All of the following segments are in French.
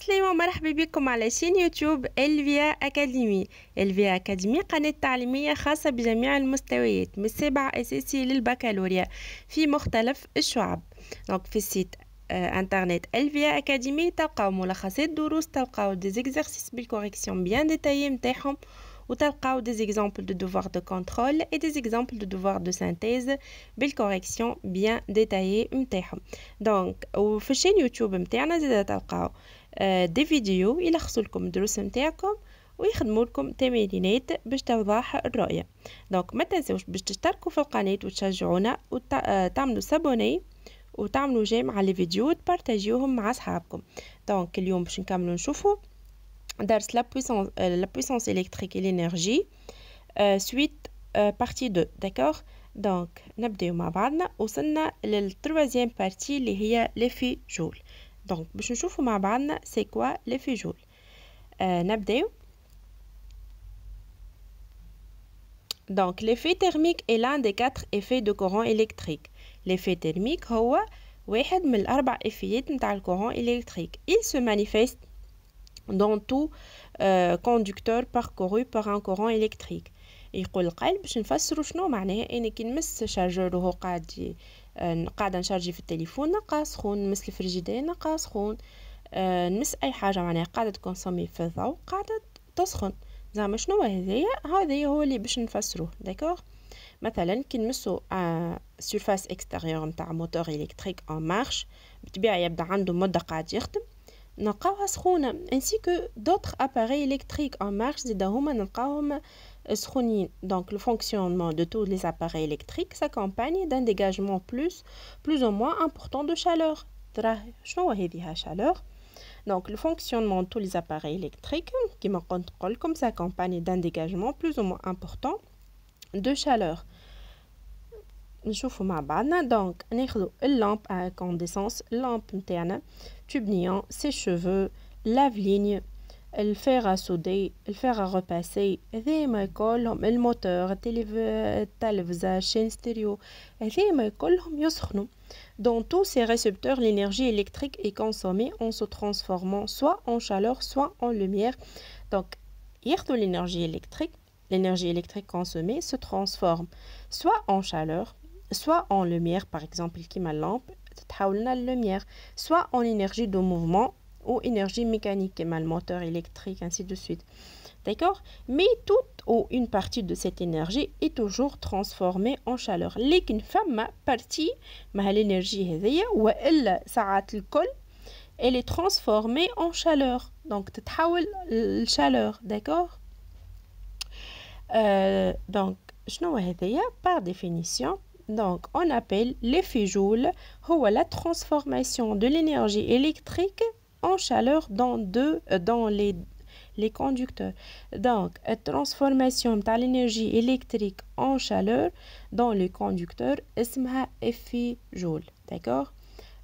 السلامة ومرحبا بكم على شين يوتيوب الفيا أكاديمي. الفيا أكاديمي قناة تعليمية خاصة بجميع المستويات من السابع أساسي للبكالوريا في مختلف الشعب. دونك في السيت انترنت الفيا أكاديمي تلقاو ملخصات دروس، تلقاو دي زيكزارسيس بالكوريكسيون بيان ديتايي متاعهم، وتلقاو des exemples de devoirs de contrôle et des exemples de devoirs de synthèse بالcorrection bien détaillée متاعهم. دونك وفي الشين يوتيوب متاعنا زيدا تلقاو دي فيديو يلخصوا لكم الدروس متاعكم ويخدموا لكم تمرينات باش توضح الرؤية. دونك ما تنسوش باش تشتركوا في القناة وتشجعونا وتعملوا سابوني وتعملوا جيم على الفيديو وتبارتاجيوهم مع اصحابكم. دونك اليوم باش نكملوا نشوفوا درس la puissance électrique et l'énergie suite partie 2. d'accord. donc نبداو مع بعضنا. وصلنا للتروازيام بارتي اللي هي l'effet joule. donc باش نشوفوا مع بعضنا c'est quoi l'effet joule. نبداو. donc l'effet thermique est l'un des 4 effets de courant électrique. l'effet thermique هو واحد من الأربع إفيات متاع الكورون électrique. il se manifeste dans tout conducteur parcouru par un courant électrique. يقول القائل باش نفسروا شنو معناها اني كي نمس شارجور وهو قاعده نشارجي في التليفون نلقى سخون، نمس الفريجيدير نلقى سخون، نمس اي حاجه معناها قاعده تكونسومي في الضوء قاعده تسخن. زعما شنو هذا هو اللي باش نفسروه. داكوغ. مثلا كي نمسو سيرفاس اكستيريور نتاع موتور الكتريك ان مارش بالطبيعه يبدا عنده مده قاعد يخدم نلقاوها سخونه، ainsi que d'autres appareils électriques en marche زيدا هما نلقاوهم سخونين. donc le fonctionnement de tous les appareils électriques s'accompagne d'un dégagement plus ou moins important de chaleur. ترى شنو هذه chaleur. donc le fonctionnement de tous les appareils électriques كما كنت نقولكم s'accompagne d'un dégagement plus ou moins important de chaleur. نشوفوا مع بعضنا. دونك ناخذوا اللامب à incandescence، اللامب نتاعنا، tube néant، sèche-cheveux، lave-ligne، الفير à souder، الفير à repasser، هذيما كلهم الموتور، التلفزة، chaîne stéréo، هذيما كلهم يسخنوا. dans tous ces récepteurs l'énergie électrique est consommée en se transformant soit en chaleur soit en lumière. donc ياخذوا l'énergie électrique consommée se transforme soit en chaleur soit en lumière, par exemple comme la lampe تتحول لنا lumière, soit en énergie de mouvement ou énergie mécanique comme le moteur électrique, ainsi de suite. d'accord. mais toute ou une partie de cette énergie est toujours transformée en chaleur. لكن فما partie مع l'énergie هذيا والا ساعات الكل elle est transformée en chaleur, donc تتحول للchaleur. d'accord. donc شنو هذيا par définition. donc on appelle l'effet Joule هو la transformation de l'énergie électrique en chaleur dans les conducteurs. donc la transformation de l'énergie électrique en chaleur dans les conducteurs اسمها effet Joule. d'accord.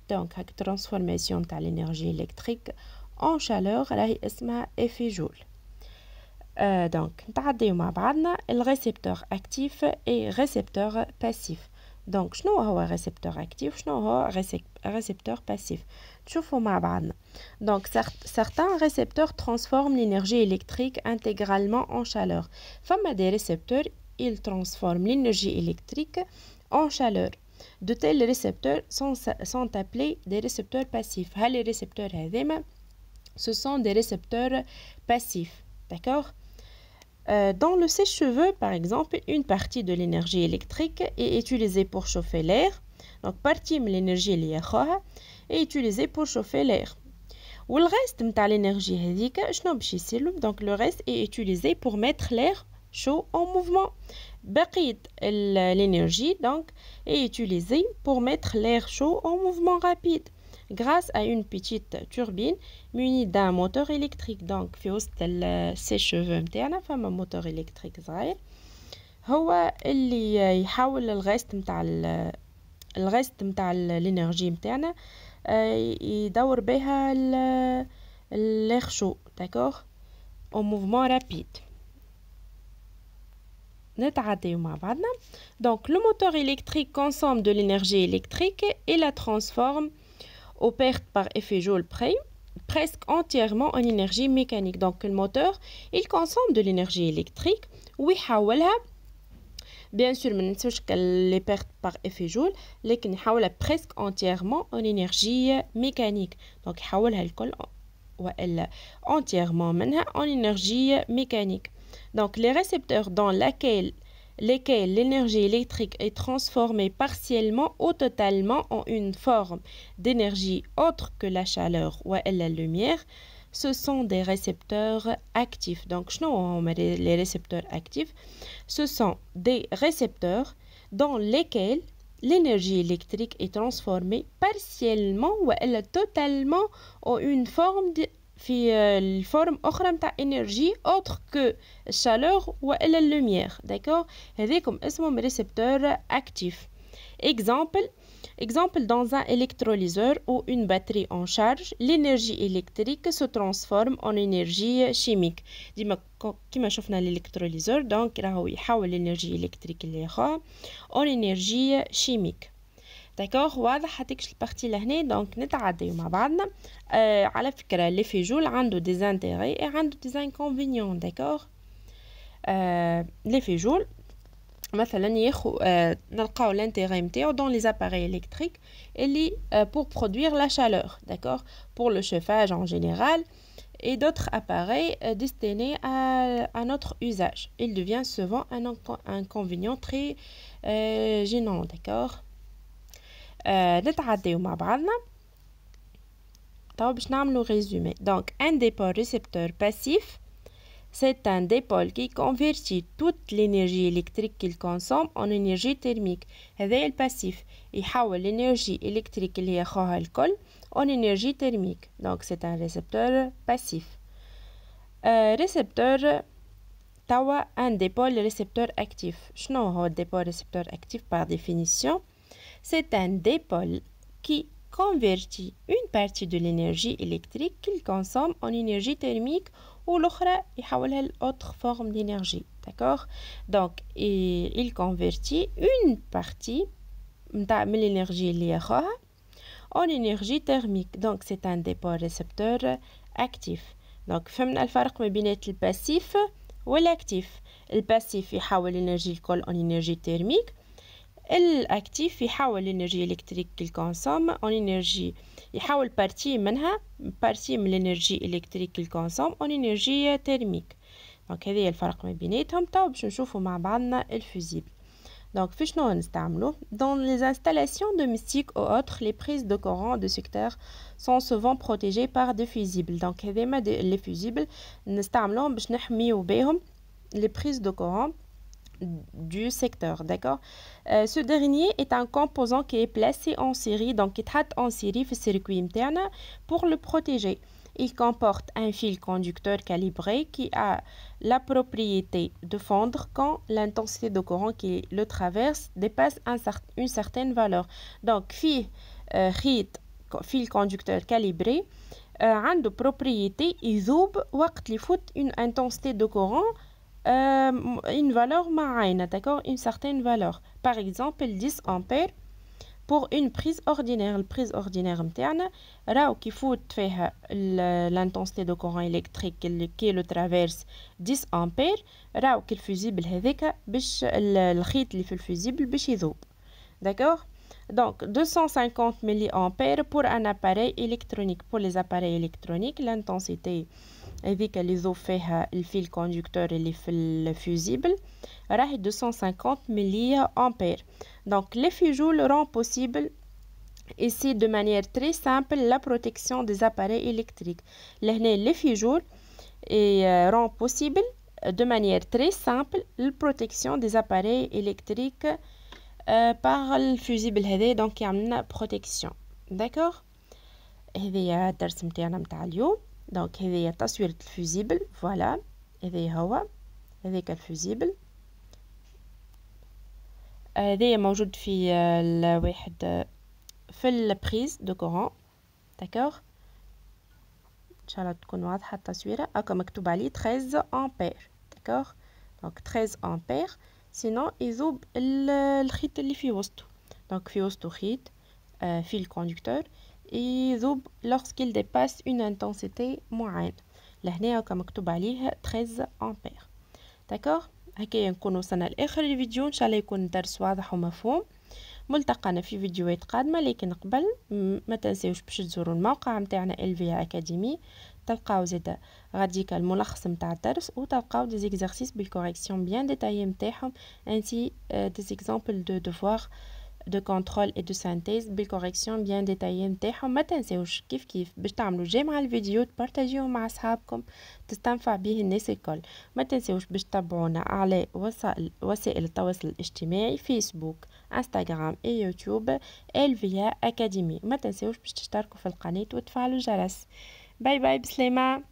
donc la transformation de l'énergie électrique en chaleur راهي اسمها effet Joule. donc نتعديو مع بعضنا الريسبتور اكتيف et récepteur passif. donc شنو هو récepteur actif شنو هو récepteur passif. نشوفوا مع بعضنا. donc certains récepteurs transforment l'énergie électrique intégralement en chaleur. فما des récepteurs ils transforment l'énergie électrique en chaleur. de tels récepteurs sont appelés des récepteurs passifs. les récepteurs هذيما ce sont des récepteurs passifs. d'accord. dans le sèche-cheveux, par exemple, une partie de l'énergie électrique est utilisée pour chauffer l'air. donc partie de l'énergie اللي ياخوها est utilisée pour chauffer l'air. والreste نتاع l'énergie هذيك شنو باش يصير. donc le reste est utilisé pour mettre l'air chaud en mouvement. بقية l'énergie donc est utilisée pour mettre l'air chaud en mouvement rapide grâce à une petite turbine munie d'un moteur électrique. donc في وسط السيشوفو نتاعنا فما موتور électrique صغير هو اللي يحول الغاست نتاع الانرجي نتاعنا يدور بها l'air chaud. d'accord. en mouvement rapide. نتعديو مع بعضنا. donc le moteur électrique consomme de l'énergie électrique et la transforme aux pertes par effet Joule près presque entièrement en énergie mécanique. Donc le moteur, il consomme de l'énergie électrique ويحولها bien sûr ما ننسوش les pertes par effet joule لكن يحولها presque entièrement en énergie mécanique. Donc يحولها الكل وإلا entièrement منها en énergie mécanique. Donc les récepteurs dans lesquels l'énergie électrique est transformée partiellement ou totalement en une forme d'énergie autre que la chaleur ou la lumière, ce sont des récepteurs actifs. Donc, les récepteurs actifs, ce sont des récepteurs dans lesquels l'énergie électrique est transformée partiellement ou totalement en une forme forme أخرى متاع énergie autre que chaleur ou la lumière. D'accord? هذيكم اسمهم récepteurs actifs. Exemple, dans un électrolyseur ou une batterie en charge, l'énergie électrique se transforme en énergie chimique. ديما كيما شفنا l'électrolyseur donc راهو يحول l'énergie électrique اللي ياخذها en énergie chimique. D'accord, واضح هتكش البارتي لهنا دونك نتعديو مع بعضنا. على فكرة l'effet joule عنده des intérêts et عنده des inconvénients. D'accord, l'effet joule مثلا نلقاو l'intérêt نتاعو dans les appareils électriques اللي pour produire la chaleur. D'accord, pour le chauffage en général et d'autres appareils destinés à notre usage. Il devient souvent un inconvénient très gênant. D'accord, نتعديو مع بعضنا طاو باش نعملو résumé. Donc un dipôle récepteur passif, c'est un dipôle qui convertit toute l'énergie électrique qu'il consomme en énergie thermique. هذا الباسيف يحول l'énergie électrique اللي ياخوها الكل en énergie thermique. Donc c'est un récepteur passif. Récepteur توا un dipôle récepteur actif. شنو هو الديبول récepteur actif par définition? C'est un dipôle qui convertit une partie de l'énergie électrique qu'il consomme en énergie thermique ou l'autre يحولها l'autre forme d'énergie. D'accord, donc il convertit une partie de l'énergie اللي ياخوها en énergie thermique. Donc c'est un dipôle récepteur actif. Donc فهمنا الفرق ما بين الباسيف والactif. الباسيف يحول l'énergie الكل en énergie thermique. الأكتيف يحول الانرجي الكتريك qu'il consomme en énergie يحول بارتي من الانرجي الكتريك qu'il consomme en énergie thermique. دونك هذه الفرق ما بيناتهم. تو باش نشوفوا مع بعضنا الفوزيبل. دونك في شنو نستعملو dans les installations domestiques ou autres, les prises de courant de secteur sont souvent protégées par des fusibles. donc هذوما les fusibles نستعملوهم باش نحميو بهم les prises de courant du secteur. D'accord, ce dernier est un composant qui est placé en série, donc qui est en série في الcircuit interne pour le protéger. Il comporte un fil conducteur calibré qui a la propriété de fondre quand l'intensité de courant qui le traverse dépasse une certaine valeur. Donc fil conducteur calibré عنده propriété يذوب وقت اللي يفوت une intensité de courant une valeur معينة. D'accord, une certaine valeur. Par exemple 10 ampères pour une prise ordinaire. البريز ordinaire متاعنا راهو كي يفوت فيها l'intensité de courant électrique qui le traverse 10 ampères راهو كي الفوزيبل هذاك باش الخيط اللي في الفوزيبل باش يذوب. D'accord, donc 250 milliampères pour un appareil électronique. Pour les appareils électroniques l'intensité هذيك اللي يذوب فيها الفيل كوندكتور اللي في الفوزيبل راهي 250 milliampères. Donc l'effet joule rend possible ici de manière très simple la protection des appareils électriques. لهنا l'effet joule rend possible de manière très simple la protection des appareils électriques par الفوزيبل هذا donc يعملنا protection. D'accord, هذه الدرس متاعنا متاع اليوم. دونك هذه تصويرة الفوزيبل. فوالا هذا هو هذاك الفوزيبل. هذا موجود في الواحد في البريز دو كورون. داكوغ ان شاء الله تكون واضحة التصويرة. هاكا مكتوب عليه 13 امبير. داكوغ, دونك 13 امبير سينو يذوب الخيط اللي في وسطه. دونك في وسطه خيط فيل كوندكتور يذوب lorsqu'il dépasse une intensité معينة. لهنا هكا مكتوب عليه 13 أمبير. داكوغ، هكايا نكون وصلنا لاخر الفيديو، ان شاء الله يكون الدرس واضح ومفهوم. ملتقانا في فيديوهات قادمه، لكن قبل ما تنسيوش باش تزوروا الموقع نتاعنا LVA اكاديمي، تلقاو زيد غاديكا الملخص نتاع الدرس، وتلقاو دي زيكزارسيس بالكوريكسيون بيان ديتايي نتاعهم، انسي دي زيكزامبل دو دوفوار de contrôle et de synthèse بالكوريكسيون بيان ديتايي نتاعهم. ما تنساوش كيف باش تعملوا جيم مع الفيديو، تبارطاجيوه مع اصحابكم، تستنفع به الناس الكل. ما تنساوش باش تتابعونا على وسائل التواصل الاجتماعي، فيسبوك، انستغرام اي يوتيوب LVA اكاديمي. ما تنساوش باش تشتركوا في القناه وتفعلوا الجرس. باي باي بسلامه.